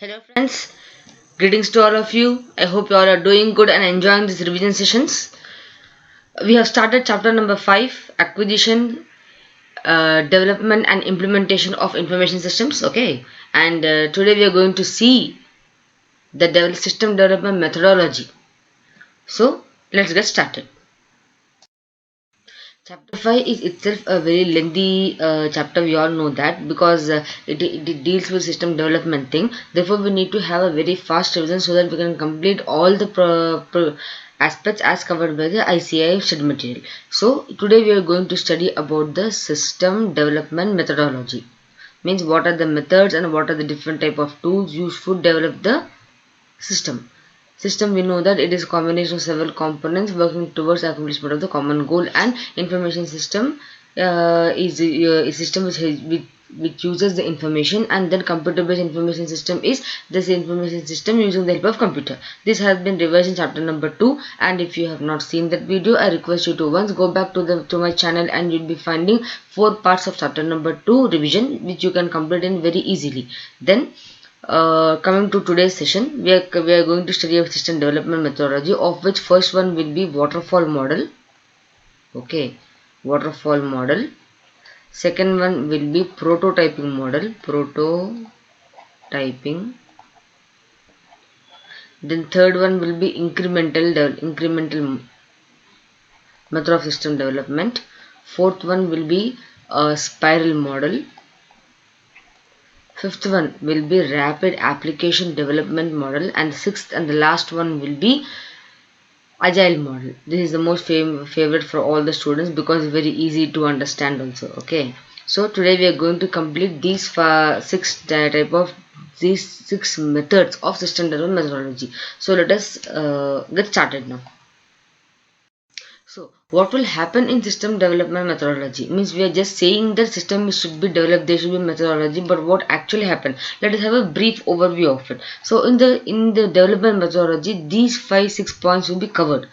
Hello friends, greetings to all of you. I hope you all are doing good and enjoying these revision sessions. We have started chapter number 5, acquisition, development and implementation of information systems. Okay, and today we are going to see the system development methodology. So let's get started. Chapter 5 is itself a very lengthy chapter, we all know that, because it deals with system development thing. Therefore, we need to have a very fast revision so that we can complete all the aspects as covered by the ICA study material. So, today we are going to study about the system development methodology. Means what are the methods and what are the different type of tools used to develop the system. System, we know that it is a combination of several components working towards accomplishment of the common goal, and information system is a system which uses the information, and then computer based information system is this information system using the help of computer. This has been revised in chapter number 2, and if you have not seen that video, I request you to once go back to my channel, and you'll be finding 4 parts of chapter number 2 revision which you can complete in very easily. Then coming to today's session, we are going to study a system development methodology, of which first one will be waterfall model. Okay, waterfall model. Second one will be prototyping model. Prototyping. Then third one will be incremental method of system development. Fourth one will be a spiral model. Fifth one will be rapid application development model, and sixth and the last one will be agile model. This is the most favorite for all the students because it's very easy to understand also. Okay, so today we are going to complete these six methods of system development methodology. So let us get started now. So what will happen in system development methodology means we are just saying that system should be developed, there should be methodology, but what actually happened? Let us have a brief overview of it. So in the development methodology, these 5-6 points will be covered.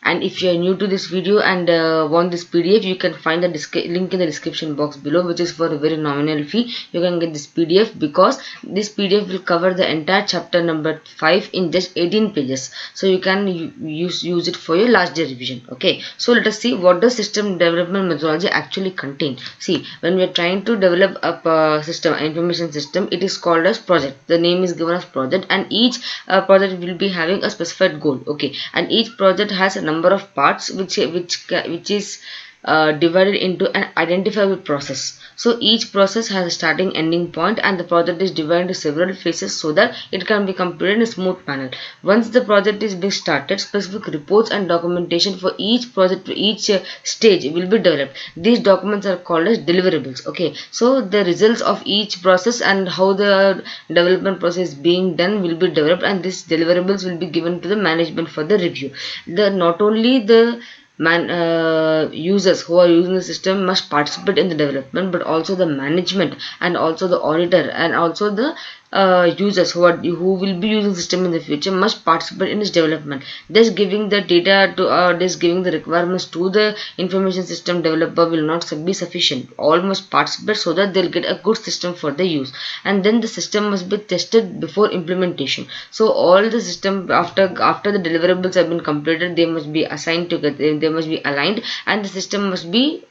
And if you are new to this video and want this PDF, you can find the link in the description box below, which is for a very nominal fee. You can get this PDF because this PDF will cover the entire chapter number 5 in just 18 pages. So you can use it for your last day revision. Okay, so let us see what the system development methodology actually contain. See, when we are trying to develop a system, an information system, it is called as project. The name is given as project, and each project will be having a specified goal. Okay, and each project has a number of parts which is divided into an identifiable process. So each process has a starting ending point, and the project is divided into several phases so that it can be completed in a smooth manner. Once the project is being started, specific reports and documentation for each project, each stage will be developed. These documents are called as deliverables. Okay, so the results of each process and how the development process is being done will be developed, and these deliverables will be given to the management for the review. Not only the users who are using the system must participate in the development, but also the management and also the auditor and also the users who will be using the system in the future must participate in its development. Thus giving the data to this giving the requirements to the information system developer will not be sufficient. All must participate so that they'll get a good system for the use, and then the system must be tested before implementation. So all the system after the deliverables have been completed, they must be assigned together, they must be aligned, and the system must be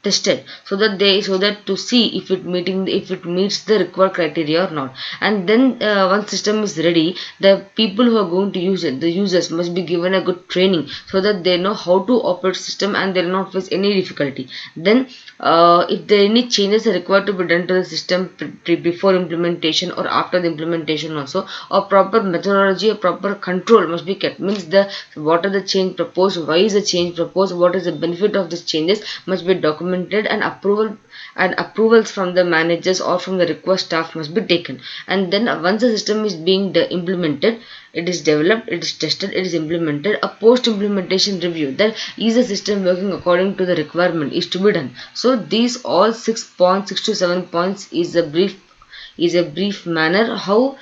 tested so that to see if it meets the required criteria or not. And then once system is ready, the people who are going to use it, the users, must be given a good training so that they know how to operate system and they will not face any difficulty. Then if there are any changes are required to be done to the system before implementation or after the implementation also, a proper methodology, a proper control must be kept. Means what are the change proposed, why is the change proposed, what is the benefit of these changes must be documented, and approvals from the managers or from the request staff must be taken. And then once the system is being implemented, it is developed, it is tested, it is implemented, a post implementation review, that is the system working according to the requirement, is to be done. So these all 6 to 7 points is a brief manner how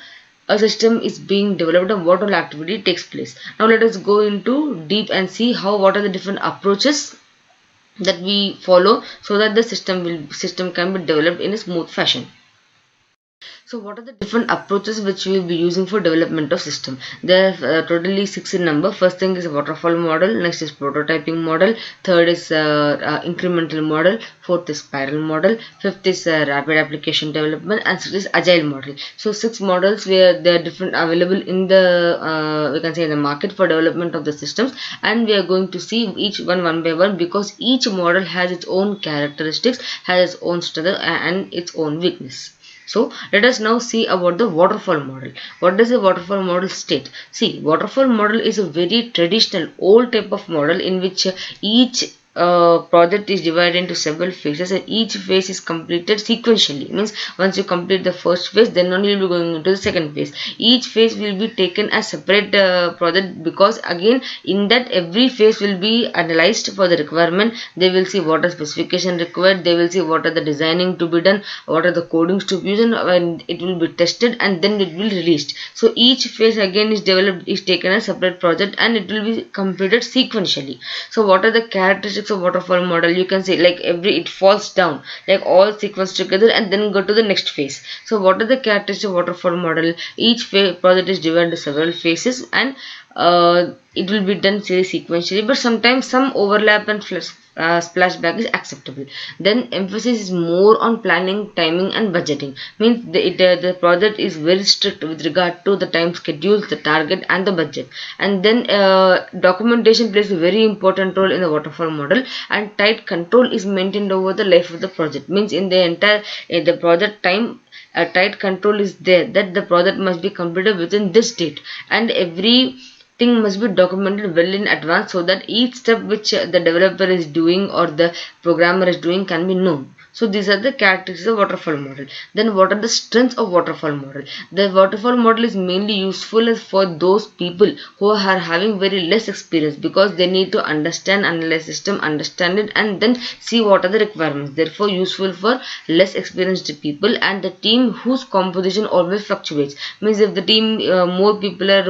a system is being developed and what all activity takes place. Now let us go into deep and see what are the different approaches that we follow so that the system can be developed in a smooth fashion. So what are the different approaches which we will be using for development of system? There are totally 6 in number. First thing is waterfall model, next is prototyping model, third is incremental model, fourth is spiral model, fifth is rapid application development, and sixth is agile model. So 6 models where they are different available in the we can say in the market for development of the systems, and we are going to see each one by one because each model has its own characteristics, has its own strength and its own weakness. So let us now see about the waterfall model. What does a waterfall model state? See, waterfall model is a very traditional old type of model in which each project is divided into several phases and each phase is completed sequentially. Means once you complete the first phase, then only you will be going into the second phase. Each phase will be taken as separate project because again in that every phase will be analyzed for the requirement. They will see what are specification required. They will see what are the designing to be done, what are the codings to be used, and it will be tested and then it will be released. So each phase again is developed, is taken as separate project and it will be completed sequentially. So what are the characteristics of waterfall model? You can say like it falls down like all sequence together and then go to the next phase. So what are the characteristics of waterfall model? Each project is divided into several phases and it will be done sequentially, but sometimes some overlap and splashback is acceptable. Then emphasis is more on planning, timing and budgeting. Means the project is very strict with regard to the time schedules, the target and the budget. And then documentation plays a very important role in the waterfall model, and tight control is maintained over the life of the project. Means in the entire the project time, a tight control is there that the project must be completed within this date, and every thing must be documented well in advance so that each step which the developer is doing or the programmer is doing can be known. So these are the characteristics of waterfall model. Then what are the strengths of waterfall model? The waterfall model is mainly useful for those people who are having very less experience because they need to understand, analyze system, understand it and then see what are the requirements. Therefore useful for less experienced people and the team whose composition always fluctuates. Means if the team more people are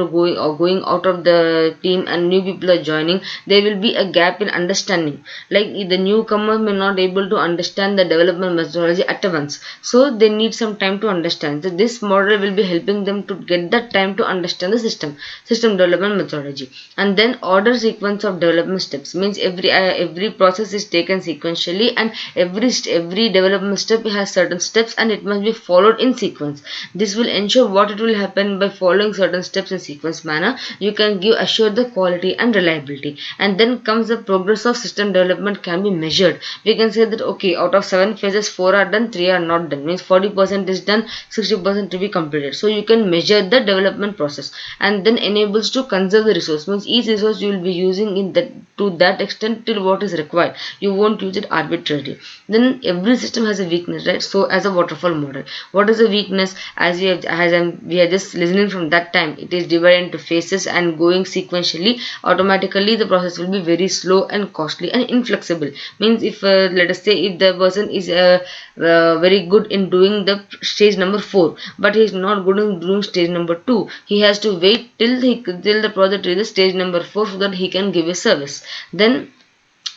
going out of the team and new people are joining, there will be a gap in understanding. Like the newcomer may not able to understand the development methodology at once, so they need some time to understand. So this model will be helping them to get that time to understand the system development methodology. And then order sequence of development steps. Means every process is taken sequentially and every development step has certain steps and it must be followed in sequence. This will ensure what it will happen by following certain steps in sequence manner. You can assure the quality and reliability. And then comes the progress of system development can be measured. We can say that okay, out of 7 phases 4 are done, 3 are not done. Means 40% is done, 60% to be completed. So you can measure the development process and then enables to conserve the resource. Means each resource you will be using in that to that extent till what is required. You won't use it arbitrarily. Then every system has a weakness, right? So as a waterfall model, what is the weakness? As we are just listening from that time, it is divided into phases and going sequentially. Automatically the process will be very slow and costly and inflexible. Means if let us say if the person is very good in doing the stage number 4 but he is not good in doing stage number 2, he has to wait till the project reaches stage number 4 so that he can give a service. Then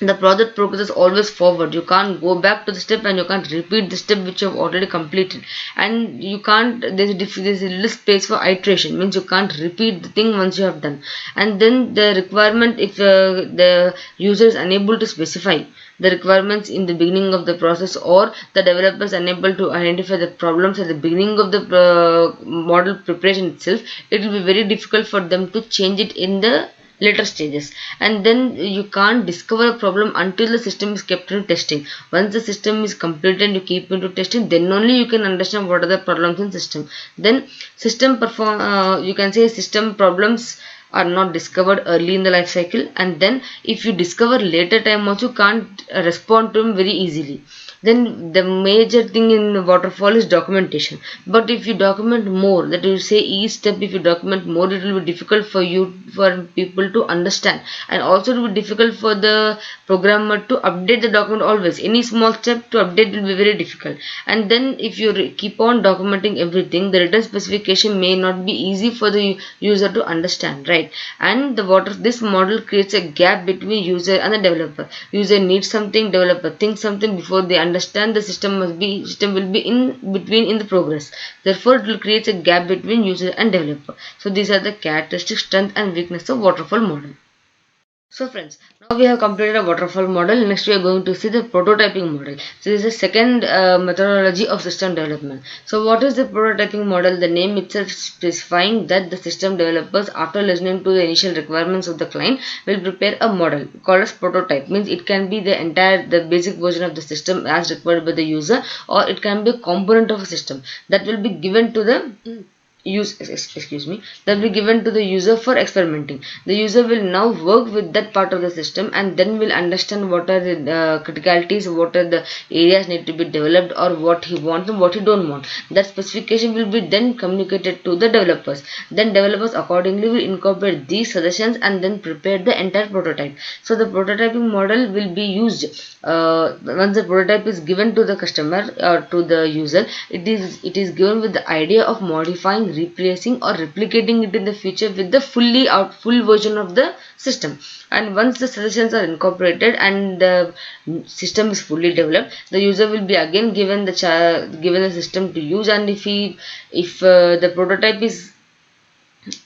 the project progresses always forward. You can't go back to the step and you can't repeat the step which you have already completed, and you can't there's a little space for iteration. Means you can't repeat the thing once you have done. And then the requirement, if the user is unable to specify the requirements in the beginning of the process or the developer is unable to identify the problems at the beginning of the model preparation itself, it will be very difficult for them to change it in the later stages. And then you can't discover a problem until the system is kept in testing. Once the system is completed and you keep into testing, then only you can understand what are the problems in system. Then you can say system problems are not discovered early in the life cycle, and then if you discover later time also can't respond to them very easily. Then the major thing in waterfall is documentation. But if you document more, that you say each step, if you document more, it will be difficult for people to understand, and also it will be difficult for the programmer to update the document always. Any small step to update will be very difficult. And then if you keep on documenting everything, the written specification may not be easy for the user to understand, right? And this model creates a gap between user and the developer. User needs something, developer thinks something before they understand the system will be in between in the progress. Therefore, it will create a gap between user and developer. So these are the characteristics, strength and weakness of waterfall model. So friends, now we have completed a waterfall model. Next we are going to see the prototyping model. So this is the second methodology of system development. So what is the prototyping model? The name itself specifying that the system developers, after listening to the initial requirements of the client, will prepare a model called as prototype. Means it can be the basic version of the system as required by the user, or it can be a component of a system that will be given to the that will be given to the user for experimenting. The user will now work with that part of the system and then will understand what are the criticalities, what are the areas need to be developed, or what he wants and what he don't want. That specification will be then communicated to the developers. Then developers accordingly will incorporate these suggestions and then prepare the entire prototype. So the prototyping model will be used once the prototype is given to the customer or to the user. It is given with the idea of modifying, replacing or replicating it in the future with the full version of the system. And once the suggestions are incorporated and the system is fully developed, the user will be again given the system to use. And if the prototype is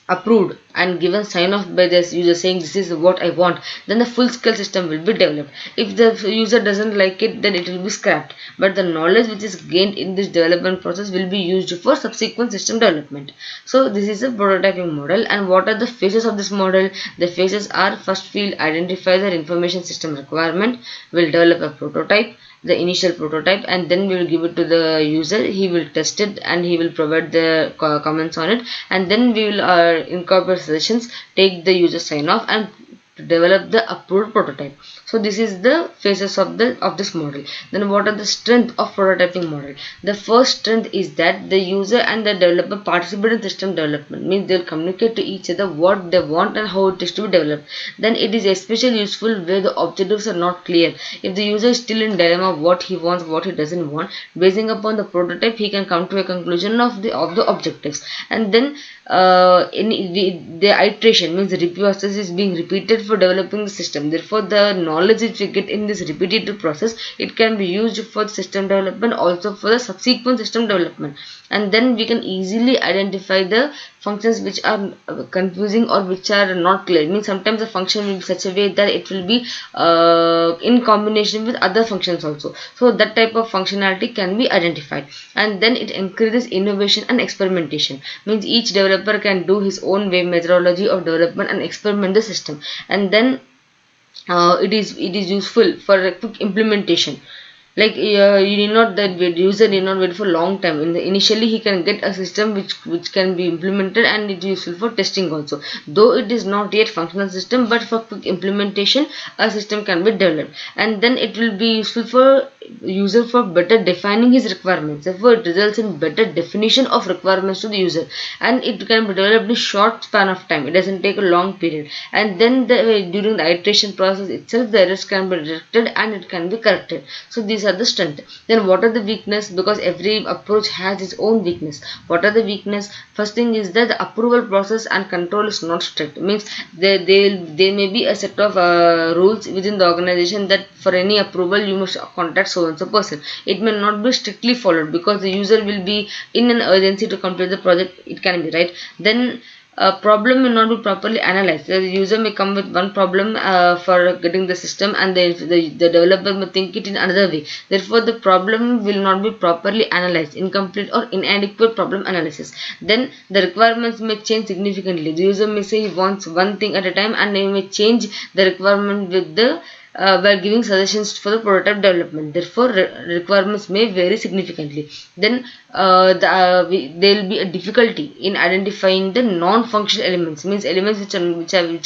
approved and given sign off by the user saying this is what I want, then the full scale system will be developed. If the user doesn't like it, then it will be scrapped, but the knowledge which is gained in this development process will be used for subsequent system development. So this is a prototyping model. And what are the phases of this model? The phases are: first we'll identify the information system requirement, we'll develop a prototype, the initial prototype, and then we will give it to the user. He will test it and he will provide the comments on it, and then we will incorporate suggestions, take the user sign off and develop the approved prototype. So this is the phases of this model. Then what are the strength of prototyping model? The first strength is that the user and the developer participate in system development. Means they will communicate to each other what they want and how it is to be developed. Then it is especially useful where the objectives are not clear. If the user is still in dilemma what he wants, what he doesn't want, basing upon the prototype he can come to a conclusion of the objectives. And then the iteration means the process is being repeated for developing the system. Therefore the knowledge which we get in this repetitive process, it can be used for system development, also for the subsequent system development. And then we can easily identify the functions which are confusing or which are not clear. It means sometimes the function will be such a way that it will be in combination with other functions also. So that type of functionality can be identified. And then it encourages innovation and experimentation. Means each developer can do his own way methodology of development and experiment the system. And then it is useful for a quick implementation. Like you need not that user need not wait for long time. Initially he can get a system which can be implemented, and it is useful for testing also. Though it is not yet functional system, but for quick implementation a system can be developed. And then it will be useful for user for better defining his requirements. Therefore it results in better definition of requirements to the user, and it can be developed in short span of time. It doesn't take a long period. And then during the iteration process itself the errors can be detected and it can be corrected. So these are the strength. Then what are the weakness? Because every approach has its own weakness. What are the weakness? First thing is that the approval process and control is not strict. Means there may be a set of rules within the organization that for any approval you must contact so and so person. It may not be strictly followed because the user will be in an urgency to complete the project. It can be right. Then a problem may not be properly analyzed. The user may come with one problem for getting the system, and the developer may think it in another way. Therefore the problem will not be properly analyzed, incomplete or inadequate problem analysis. Then the requirements may change significantly. The user may say he wants one thing at a time, and they may change the requirement with the while giving suggestions for the prototype development. Therefore requirements may vary significantly. Then there will be a difficulty in identifying the non-functional elements. Means elements which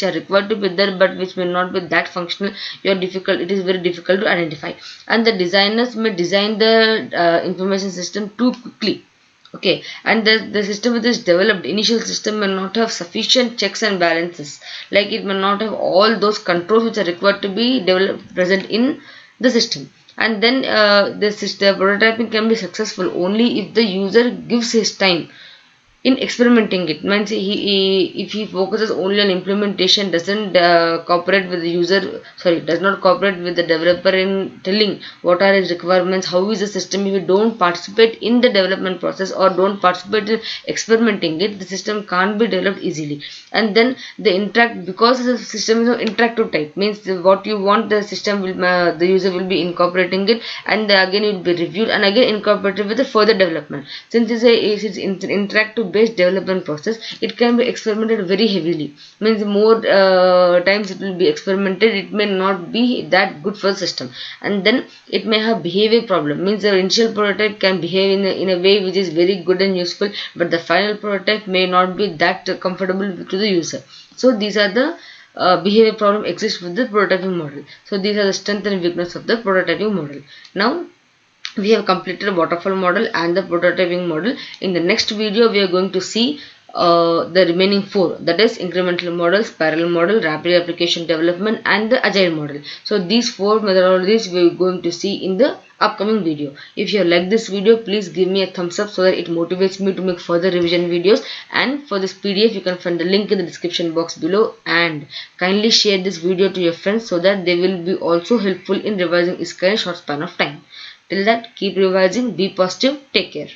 are required to be there but which may not be that functional. It is very difficult to identify. And the designers may design the information system too quickly. Okay, and the system which is developed, initial system may not have sufficient checks and balances. Like it may not have all those controls which are required to be developed present in the system. And then the prototyping can be successful only if the user gives his time. in experimenting it means if he focuses only on implementation, doesn't cooperate with the user, sorry, does not cooperate with the developer in telling what are his requirements, how is the system. If you don't participate in the development process or don't participate in experimenting it, the system can't be developed easily. And then the interact, because the system is of interactive type, means what you want, the system will the user will be incorporating it, and again it will be reviewed and again incorporated with the further development. Since it's interactive based development process, it can be experimented very heavily, means more times it will be experimented, it may not be that good for the system, and then it may have behavior problem, means the initial prototype can behave in a way which is very good and useful, but the final prototype may not be that comfortable to the user. So these are the behavior problem exists with the prototyping model. So these are the strength and weakness of the prototyping model. Now we have completed waterfall model and the prototyping model. In the next video we are going to see the remaining four, that is incremental models, parallel model, rapid application development and the agile model. So these four methodologies we are going to see in the upcoming video. If you like this video, please give me a thumbs up so that it motivates me to make further revision videos. And for this PDF you can find the link in the description box below, and kindly share this video to your friends so that they will be also helpful in revising ISCA in a short span of time. Till that, keep revising, be positive, take care.